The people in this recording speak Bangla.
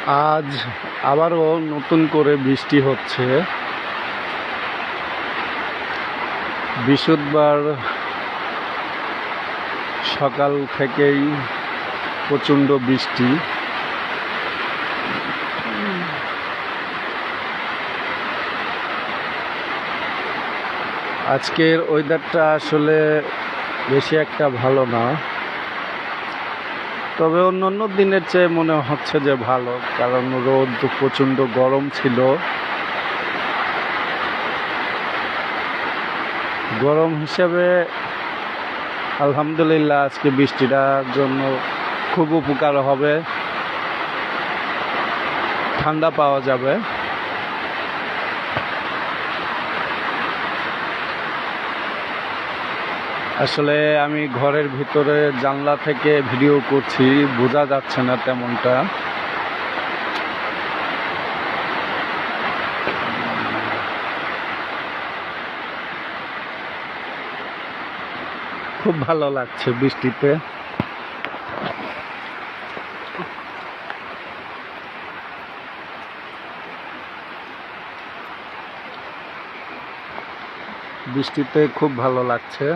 আজ আবারও নতুন করে বৃষ্টি হচ্ছে। বৃহস্পতিবার সকাল থেকেই প্রচণ্ড বৃষ্টি। আজকের ওয়েদারটা আসলে বেশি একটা ভালো না, তবে অন্যান্য দিনের চেয়ে মনে হচ্ছে যে ভালো, কারণ রোদ প্রচণ্ড গরম ছিল। গরম হিসাবে আলহামদুলিল্লাহ আজকে বৃষ্টিটার জন্য খুব উপকার হবে, ঠান্ডা পাওয়া যাবে। আসলে আমি ঘরের ভিতরে জানলা থেকে ভিডিও করছি, বোঝা যাচ্ছে না তেমনটা। খুব ভালো লাগছে বৃষ্টিতে। বৃষ্টিতে খুব ভালো লাগছে।